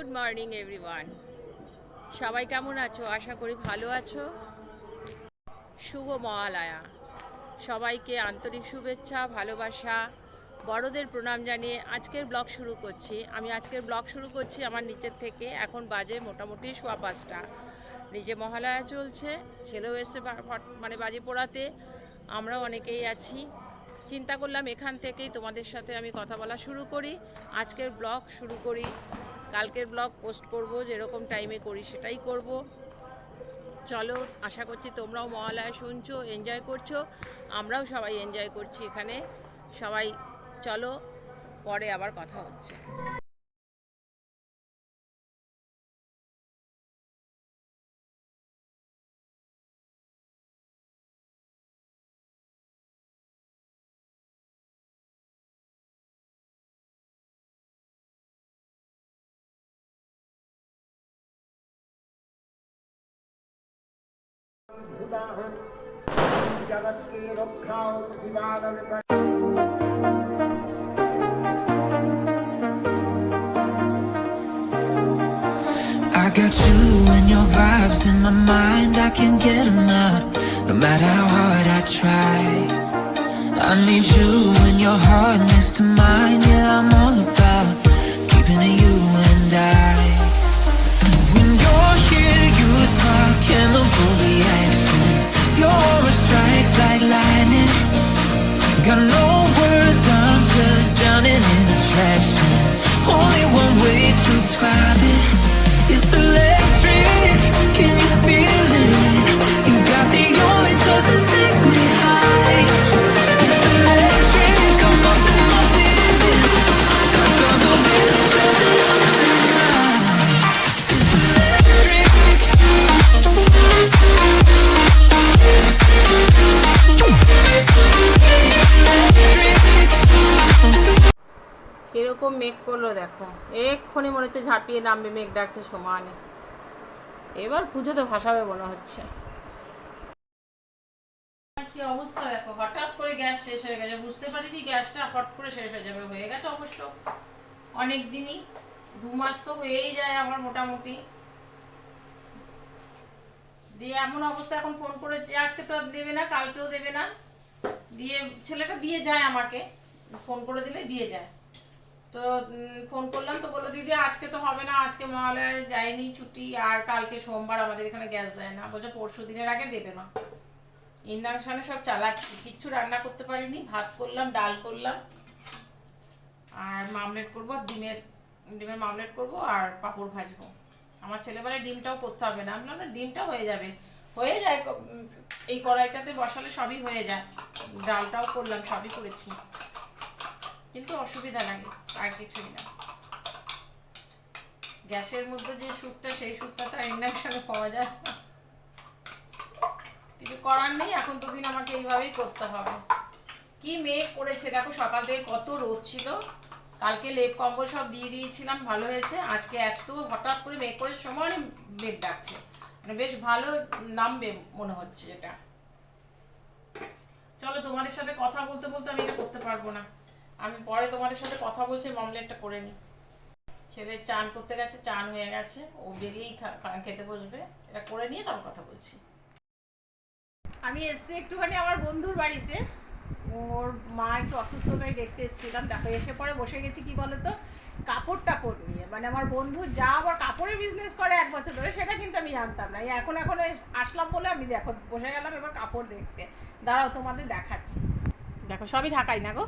Good morning everyone. সবাই কেমন আছো? আশা করি ভালো আছো। শুভ মহালয়া। সবাইকে আন্তরিক শুভেচ্ছা, ভালোবাসা, বড়দের প্রণাম জানিয়ে আজকের ব্লগ শুরু করছি। আমি আজকের ব্লগ শুরু করছি আমার নিচের থেকে। এখন বাজে মোটামুটি 5:15। নিজে মহালয়া চলছে, ছেলেও এসে মানে বাজে পোড়াতে, আমরাও অনেকেই আছি। চিন্তা করলাম এখান থেকেই তোমাদের সাথে আমি কথা বলা শুরু করি, আজকের ব্লগ শুরু করি। কালকের ব্লগ পোস্ট করব, যেরকম টাইমে করি সেটাই করব। চলো, আশা করছি তোমরাও মহালয়া শুনছো, এনজয় করছো, আমরাও সবাই এনজয় করছি এখানে সবাই। চলো, পরে আবার কথা হচ্ছে। I got you and your vibes in my mind, I can't get them out, no matter how hard I try. I need you and your heart next to mine, yeah, I'm all about keeping it you and I. When you're here, you spark chemical reactions, your aura strikes like lightning. Got no words, I'm just drowning in attraction, only one way to describe it. It's electric, can you feel it? You got the only touch that takes me high. It's electric, I'm up in my feelings. Got double vision 'cause of you tonight. It's electric. কিরকম মেঘ করলো দেখো, এক্ষুনি মনে হচ্ছে ঝাঁপিয়ে নামবে, মেঘ ডাকছে সমানে। এবার পুজোতে ভাসাবে মনে হচ্ছে। কি অবস্থা দেখো, হঠাৎ করে গ্যাস শেষ হয়ে গেছে, বুঝতে পারিনি গ্যাসটা হট করে শেষ হয়ে যাবে। হয়ে গেছে অবশ্য অনেক দিনই, 2 মাস তো হয়েই যায় আমার মোটামুটি। দিয়ে এমন অবস্থা, এখন ফোন করেছে, আজকে তো আর দেবে না, কালকেও দেবে না। দিয়ে ছেলেটা দিয়ে যায় আমাকে, ফোন করে দিলে দিয়ে যায়। তো ফোন করলাম, তো বললো দিদি আজকে তো হবে না, আজকে মহালয়ায় যায়নি, ছুটি, আর কালকে সোমবার আমাদের এখানে গ্যাস দেয় না, বলছে পরশু দিনের আগে দেবে না। ইন্ডাকশনে সব চালাচ্ছি, কিচ্ছু রান্না করতে পারিনি। ভাত করলাম, ডাল করলাম, আর মামলেট করবো, আর ডিমের মামলেট করবো, আর পাঁপড় ভাজবো। আমার ছেলেবেলায় ডিমটাও করতে হবে না, আমি বললাম না ডিমটাও হয়ে যাবে, হয়ে যায় এই কড়াইটাতে বসালে সবই হয়ে যায়। ডালটাও করলাম, সবই করেছি, কিন্তু অসুবিধা লাগে, আর কিছুই না। গ্যাসের মধ্যে যে সুখটা, সেই সুখটা তো ইন্ডাকশনে পাওয়া যায় না। কিছু করার নেই, এখন দুদিন আমাকে এইভাবেই করতে হবে। কি মেঘ করেছে দেখো, সকাল থেকে কত রোদ ছিল। কালকে লেপ কম্বল সব দিয়ে দিয়েছিলাম, ভালো হয়েছে। আজকে এত হঠাৎ করে মেঘ করে সময় মেঘ ডাকছে, মানে বেশ ভালো নামবে মনে হচ্ছে এটা। চলো, তোমাদের সাথে কথা বলতে বলতে আমি এটা করতে পারবো না, আমি পরে তোমাদের সাথে কথা বলছি, মামলেটটা করে নিই। ছেলে চান করতে গেছে, চান হয়ে গেছে, ও বেরিয়েই খেতে বসবে। এটা করে নিয়ে তারপর কথা বলছি। আমি এসছি একটুখানি আমার বন্ধুর বাড়িতে, ওর মা একটু অসুস্থ, তাই দেখতে এসেছিলাম। দেখো, এসে পরে বসে গেছি কি বলতো, কাপড় টাপড় নিয়ে। মানে আমার বন্ধু যা আবার কাপড়ের বিজনেস করে 1 বছর ধরে, সেটা কিন্তু আমি জানতাম না। এখন আসলাম বলে আমি দেখো বসে গেলাম এবার কাপড় দেখতে। দাঁড়াও তোমাদের দেখাচ্ছি। দেখো, সবই ঢাকাই না গো,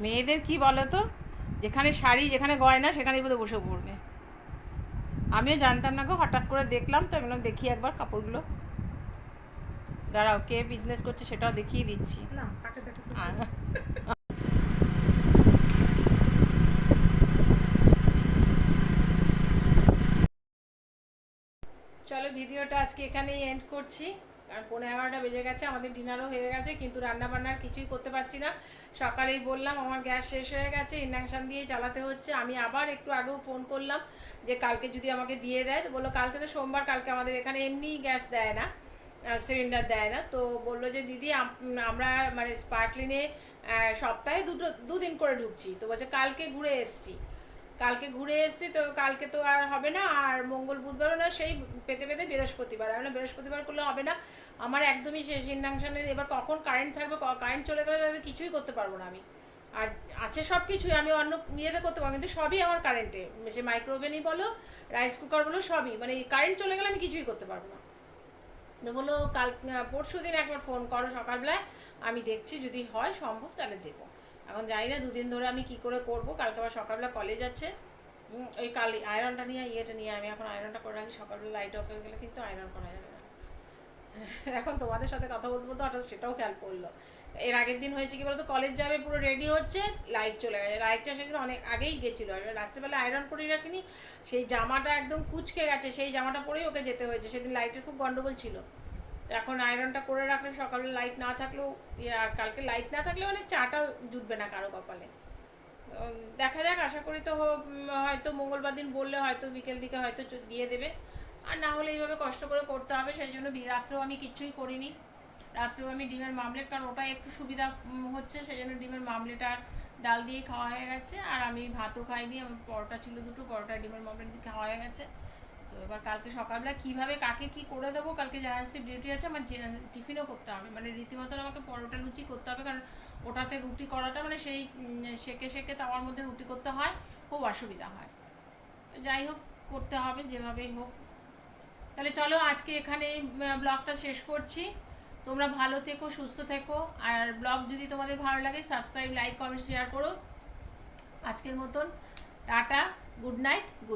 মেয়েদের কি বলো তো, যেখানে শাড়ি, যেখানে গয়না, সেখানেই বোধহয় বসে পড়বে। আমিও জানতাম না গো, হঠাৎ করে দেখলাম, তো এগুলো দেখি একবার কাপড়গুলো। দাঁড়াও, কে বিজনেস করছে সেটাও দেখিয়ে দিচ্ছি না। চলো, ভিডিওটা আজকে এখানেই এন্ড করছি। আর 11:15 বেজে গেছে, আমাদের ডিনারও হয়ে গেছে, কিন্তু রান্না বান্নার কিছুই করতে পারছি না। সকালেই বললাম আমার গ্যাস শেষ হয়ে গেছে, ইন্ডাকশান দিয়েই চালাতে হচ্ছে। আমি আবার একটু আগেও ফোন করলাম যে কালকে যদি আমাকে দিয়ে দেয়, তো বললো কালকে তো সোমবার, কালকে আমাদের এখানে এমনিই গ্যাস দেয় না, সিলিন্ডার দেয় না। তো বললো যে দিদি আমরা মানে স্পার্কলিনে সপ্তাহে দুদিন করে ঢুকছি। তো বলছে কালকে ঘুরে এসছি, তো কালকে তো আর হবে না, আর মঙ্গল বুধবারও না, সেই পেতে পেতে বৃহস্পতিবার। আমি বৃহস্পতিবার করলে হবে না, আমার একদমই শেষ ইন্ডাকশানের। এবার কখন কারেন্ট থাকবে, কারেন্ট চলে গেলে তাহলে কিছুই করতে পারবো না আমি। আর আছে সব কিছুই, আমি অন্য ইয়েতে করতে পারবো, কিন্তু সবই আমার কারেন্টে, সে মাইক্রোওভেনই বলো, রাইস কুকার বলো, সবই মানে কারেন্ট চলে গেলে আমি কিছুই করতে পারবো না। তো বললো কাল পরশু দিন একবার ফোন করো সকালবেলায়, আমি দেখছি যদি হয় সম্ভব তাহলে দেবো। এখন জানি না দুদিন ধরে আমি কি করে করব। কালকে আবার সকালবেলা কলেজ আছে, ওই কাল আয়রনটা নিয়ে ইয়েটা নিয়ে আমি এখন আয়রনটা করে রাখি। সকালবেলা লাইট অফ হয়ে গেলে কিন্তু আয়রন করা যাবে না। এখন তোমাদের সাথে কথা বলতে বলতে হঠাৎ সেটাও খেয়াল পড়লো। এর আগের দিন হয়েছে কি বলতো, কলেজ যাবে পুরো রেডি হচ্ছে, লাইট চলে গেছে। লাইটটা সেদিন অনেক আগেই গেছিলো, রাত্রেবেলা আয়রন করে রাখিনি, সেই জামাটা একদম কুচকে গেছে, সেই জামাটা পরেই ওকে যেতে হয়েছে। সেদিন লাইটের খুব গন্ডগোল ছিল। এখন আয়রনটা করে রাখলে সকালে লাইট না থাকলেও আর কালকে লাইট না থাকলে মানে চাটাও জুটবে না কারো কপালে। দেখা যাক, আশা করি তো হয়তো মঙ্গলবার দিন বললে হয়তো বিকেল দিকে হয়তো দিয়ে দেবে, আর না হলে এইভাবে কষ্ট করে করতে হবে। সেই জন্য রাত্রেও আমি কিচ্ছুই করিনি। রাত্রেও আমি ডিমের মামলেট, কারণ ওটা একটু সুবিধা হচ্ছে, সেই জন্য ডিমের মামলেট আর ডাল দিয়ে খাওয়া হয়ে গেছে। আর আমি ভাতও খাইনি, আমার পরোটা ছিল দুটো, পরোটা ডিমের মামলেট দিয়ে খাওয়া হয়ে গেছে। তো এবার কালকে সকালবেলা কীভাবে কাকে কি করে দেবো, কালকে জাহাজের ডিউটি আছে, আমার টিফিনও করতে হবে, মানে রীতিমতন আমাকে পরোটা লুচি করতে হবে, কারণ ওটাতে রুটি করাটা মানে সেই সেকে সেকে তাওয়ার মধ্যে রুটি করতে হয়, খুব অসুবিধা হয়। তো যাই হোক, করতে হবে যেভাবেই হোক। তাহলে চলো আজকে এখানে ব্লগটা শেষ করছি। তোমরা ভালো থেকো, সুস্থ থেকো, আর ব্লগ যদি তোমাদের ভালো লাগে সাবস্ক্রাইব, লাইক, কমেন্ট, শেয়ার করো। আজকের মতন টাটা, গুড নাইট, গুড